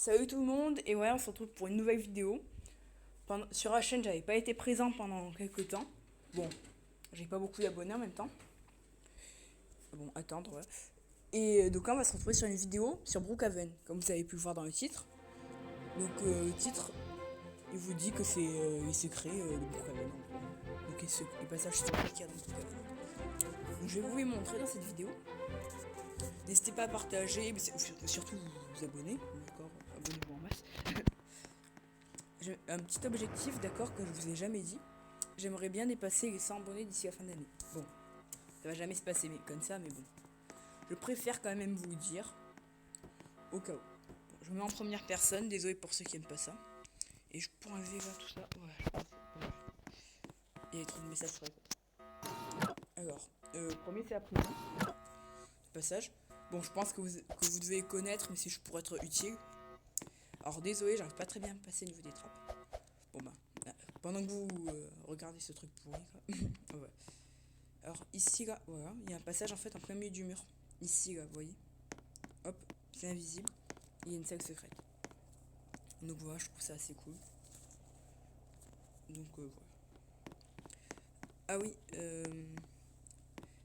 Salut tout le monde, et ouais, on se retrouve pour une nouvelle vidéo. Sur la chaîne, j'avais pas été présent pendant quelques temps. Bon, j'ai pas beaucoup d'abonnés en même temps. Bon, attendre, ouais. Et donc là, on va se retrouver sur une vidéo sur Brookhaven, comme vous avez pu le voir dans le titre. Donc, le titre, il vous dit que c'est les secrets de Brookhaven, en gros. Donc, les passages secrets qu'il y a dans Brookhaven. Donc, je vais vous les montrer dans cette vidéo. N'hésitez pas à partager, mais surtout vous abonner, d'accord. Abonnez-vous en masse. J'ai un petit objectif, d'accord, que je vous ai jamais dit. J'aimerais bien dépasser les 100 abonnés d'ici la fin d'année. Bon, ça va jamais se passer mais comme ça, mais bon. Je préfère quand même vous le dire, au cas où. Bon, je me mets en première personne, désolé pour ceux qui aiment pas ça. Et je pourrais enlever là tout ça. Voilà, je pense. Voilà. Il y a trop de messages sur la. Alors, premier c'est la prison. Passage. Bon, je pense que vous devez connaître, mais c'est juste pour être utile. Alors désolé, j'arrive pas très bien à me passer au niveau des trappes. Bon bah, pendant que vous regardez ce truc pourri, quoi. Ouais. Alors ici là, voilà, il y a un passage en fait en plein milieu du mur. Ici là, vous voyez. Hop, c'est invisible. Il y a une salle secrète. Donc voilà, je trouve ça assez cool. Donc voilà. Ah oui,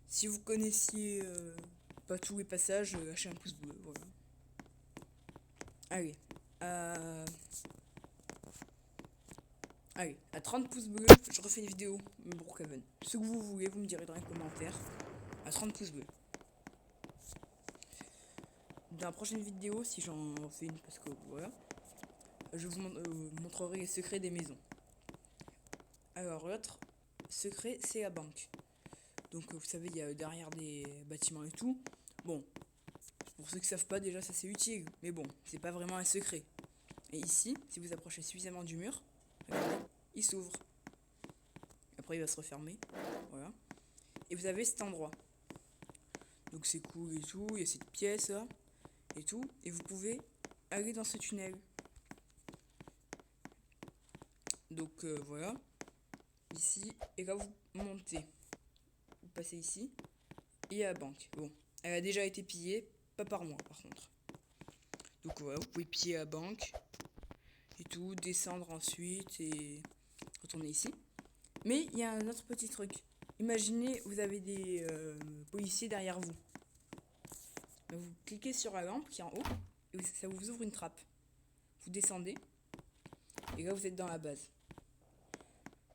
si vous connaissiez pas tous les passages, lâchez un pouce bleu, voilà. Allez, à... Allez, à 30 pouces bleus, je refais une vidéo Brookhaven. Ce que vous voulez, vous me direz dans les commentaires. À 30 pouces bleus. Dans la prochaine vidéo, si j'en fais une, parce que voilà, je vous montrerai les secrets des maisons. Alors, l'autre secret, c'est la banque. Donc, vous savez, il y a derrière des bâtiments et tout. Bon, pour ceux qui savent pas, déjà, ça c'est utile. Mais bon, c'est pas vraiment un secret. Et ici, si vous approchez suffisamment du mur, regardez, il s'ouvre. Après, il va se refermer. Voilà. Et vous avez cet endroit. Donc, c'est cool et tout. Il y a cette pièce là. Et tout. Et vous pouvez aller dans ce tunnel. Donc, voilà. Ici. Et là, vous montez. Vous passez ici. Et à la banque. Bon, elle a déjà été pillée. Pas par moi, par contre. Donc, voilà, vous pouvez piller la banque. Et tout. Descendre ensuite. Et retourner ici. Mais il y a un autre petit truc. Imaginez, vous avez des policiers derrière vous. Vous cliquez sur la lampe qui est en haut et ça vous ouvre une trappe. Vous descendez et là vous êtes dans la base.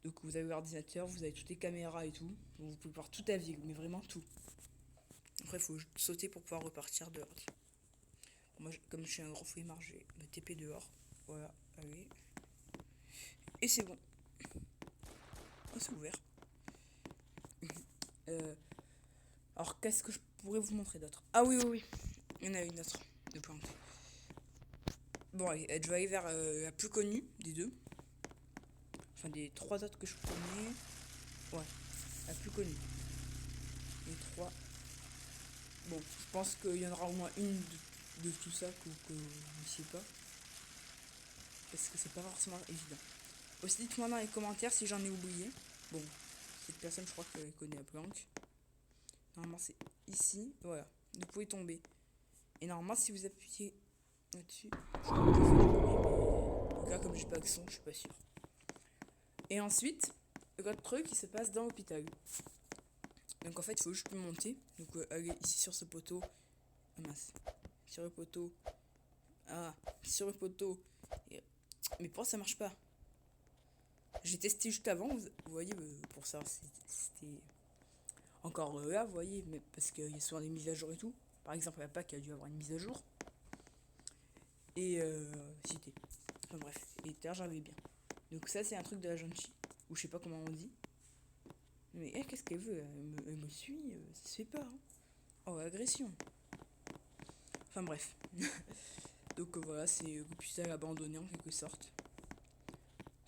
Donc vous avez l'ordinateur, vous avez toutes les caméras et tout. Donc vous pouvez voir toute la ville, mais vraiment tout. Après il faut sauter pour pouvoir repartir dehors. Bon, moi comme je suis un gros flemmard, je vais me TP dehors. Voilà, allez. Et c'est bon. Oh, c'est ouvert. Alors qu'est-ce que je pourrais vous montrer d'autre? Ah oui, oui, oui. Il y en a une autre de plante. Bon, allez, je vais aller vers la plus connue des deux. Enfin, des trois autres que je connais. Ouais, la plus connue. Les trois. Bon, je pense qu'il y en aura au moins une de tout ça que vous ne savez pas. Parce que c'est pas forcément évident. Aussi, dites-moi dans les commentaires si j'en ai oublié. Bon, cette personne, je crois qu'elle connaît la planque. Normalement, c'est ici. Voilà, vous pouvez tomber. Et normalement, si vous appuyez là-dessus, je crois que ça fait du bruit, mais en tout cas, comme j'ai pas de son, je suis pas sûr. Et ensuite, l'autre truc, il se passe dans l'hôpital. Donc en fait, il faut juste monter. Donc aller ici sur ce poteau. Ah mince. Sur le poteau. Ah, sur le poteau. Et... Mais pourquoi ça marche pas? J'ai testé juste avant. Vous voyez, pour ça, c'était encore là, vous voyez. Mais parce qu'il y a souvent des mises à jour et tout. Par exemple, la PAC a dû avoir une mise à jour. Et c'était. Enfin bref. Et d'ailleurs, j'avais bien. Donc ça, c'est un truc de la Genchi. Ou je sais pas comment on dit. Mais qu'est-ce qu'elle veut? Elle me suit, ça se fait pas. Hein. Oh, agression. Enfin bref. Donc voilà, c'est l'hôpital abandonné en quelque sorte.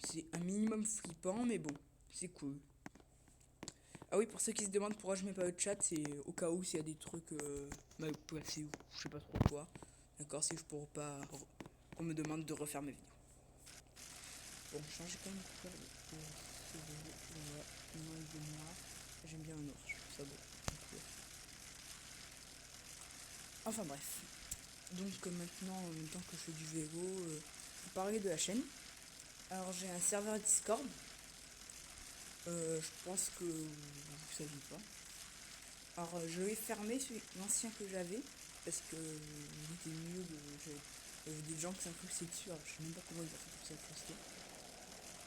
C'est un minimum flippant, mais bon, c'est cool. Ah oui, pour ceux qui se demandent pourquoi je mets pas le chat, c'est au cas où s'il y a des trucs mal placés ou je sais pas trop quoi. D'accord, c'est juste pour pas qu'on me demande de refaire mes vidéos. Bon, changer quand même de couleur de voilà, noir et de noir. J'aime bien le noir, je trouve ça beau. Enfin bref. Donc maintenant, en même temps que je fais du vélo, je vais parler de la chaîne. Alors j'ai un serveur Discord. Je pense que vous saviez pas. Alors je vais fermer l'ancien que j'avais parce que il était mieux il y avait des gens qui s'incrustaient dessus. Alors je sais même pas comment ils ont fait pour s'incruster.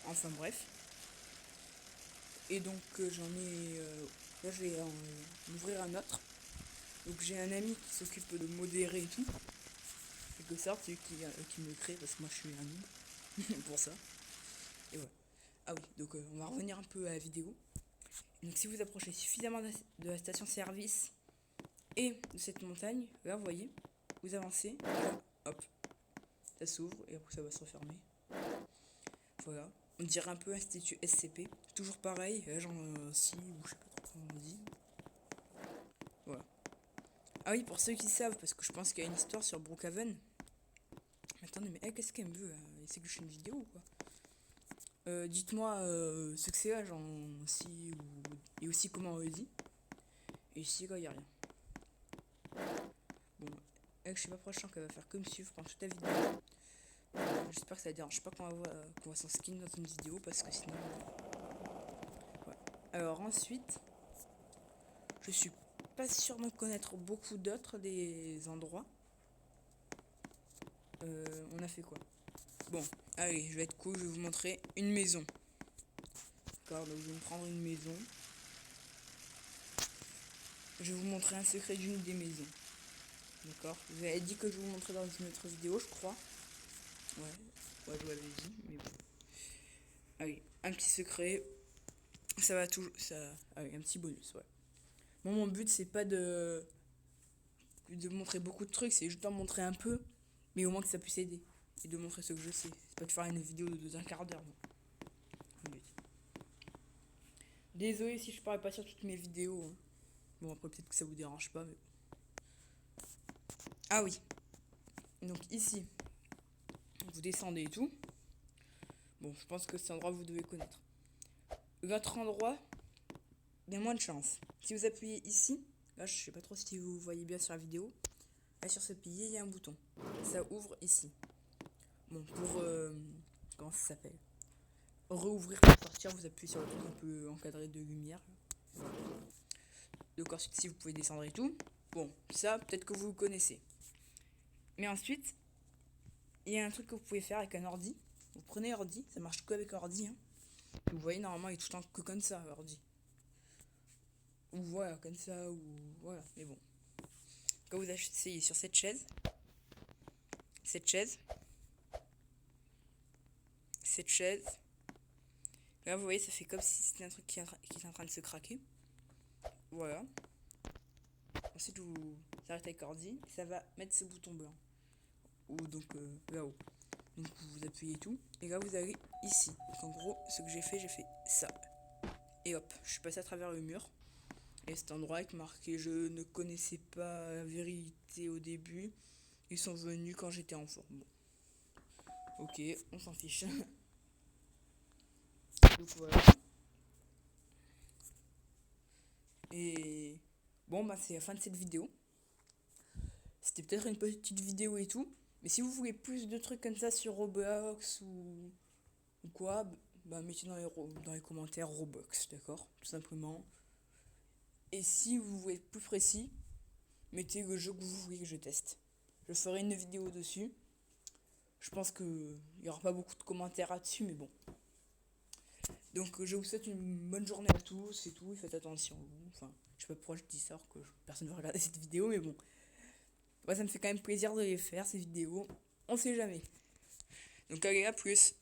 Enfin bref. Et donc j'en ai. Là je vais en ouvrir un autre. Donc j'ai un ami qui s'occupe de modérer et tout. Quelque sorte, c'est lui qui me le crée parce que moi je suis un noob pour ça. Et voilà. Ah oui, donc on va revenir un peu à la vidéo. Donc si vous approchez suffisamment de la station service et de cette montagne, là vous voyez, vous avancez, là, hop, ça s'ouvre et après ça va se refermer. Voilà. On dirait un peu Institut SCP. Toujours pareil, agent si ou je sais pas trop comment on dit. Voilà. Ah oui, pour ceux qui savent, parce que je pense qu'il y a une histoire sur Brookhaven. Attendez, mais qu'est-ce qu'elle me veut là? C'est que je fais une vidéo ou quoi? Dites-moi ce que c'est agent si ou... et aussi comment on le dit. Et ici, là, il n'y a rien. Bon, je sais pas prochain qu'elle va faire comme suivre pendant toute la vidéo. J'espère que ça ne dérange pas qu'on va s'en skin dans une vidéo parce que sinon. Ouais. Alors ensuite, je suis pas sûr de connaître beaucoup d'autres des endroits. On a fait quoi? Bon, allez, je vais être cool, je vais vous montrer une maison. D'accord, donc je vais me prendre une maison. Je vais vous montrer un secret d'une des maisons. D'accord. Vous avez dit que je vous montrais dans une autre vidéo, je crois. Ouais, ouais, je vous l'avais dit, mais bon. Ah oui, un petit secret. Ça va toujours. Ça... Ah oui, un petit bonus, ouais. Moi, mon but, c'est pas de montrer beaucoup de trucs, c'est juste d'en montrer un peu, mais au moins que ça puisse aider. Et de montrer ce que je sais. C'est pas de faire une vidéo d'un quart d'heure. Désolé si je parle pas sur toutes mes vidéos. Hein. Bon, après, peut-être que ça vous dérange pas, mais. Ah oui. Donc, ici, vous descendez et tout. Bon, je pense que cet endroit, vous devez connaître. L'autre endroit, il y a moins de chance. Si vous appuyez ici, là, je sais pas trop si vous voyez bien sur la vidéo. Là, sur ce pilier, il y a un bouton. Ça ouvre ici. Bon, pour. Comment ça s'appelle? Rouvrir pour sortir, vous appuyez sur le truc un peu encadré de lumière. Donc ensuite, si vous pouvez descendre et tout. Bon, ça, peut-être que vous le connaissez. Mais ensuite, il y a un truc que vous pouvez faire avec un ordi. Vous prenez ordi, ça marche que avec ordi. Hein. Vous voyez, normalement, il est tout le temps que comme ça, ordi. Ou voilà, comme ça, ou voilà, mais bon. Quand vous asseyez sur cette chaise, là, vous voyez, ça fait comme si c'était un truc qui est en train de se craquer. Voilà. Ensuite, vous arrêtez avec ordi, et ça va mettre ce bouton blanc. Ou donc là-haut. Donc vous appuyez tout, et là vous allez ici. Donc en gros, ce que j'ai fait ça. Et hop, je suis passé à travers le mur. Et cet endroit est marqué je ne connaissais pas la vérité au début. Ils sont venus quand j'étais enfant. Bon. Ok, on s'en fiche. Donc voilà. Et bon bah c'est la fin de cette vidéo. C'était peut-être une petite vidéo et tout. Mais si vous voulez plus de trucs comme ça sur Roblox ou quoi, bah mettez dans les commentaires Roblox, d'accord? Tout simplement. Et si vous voulez être plus précis, mettez le jeu que vous voulez que je teste. Je ferai une vidéo dessus. Je pense qu'il n'y aura pas beaucoup de commentaires là-dessus, mais bon. Donc je vous souhaite une bonne journée à tous et tout. Faites attention. Enfin, je sais pas pourquoi je dis ça, alors que personne ne va regarder cette vidéo, mais bon. Moi, ça me fait quand même plaisir de les faire, ces vidéos. On sait jamais. Donc allez, à plus.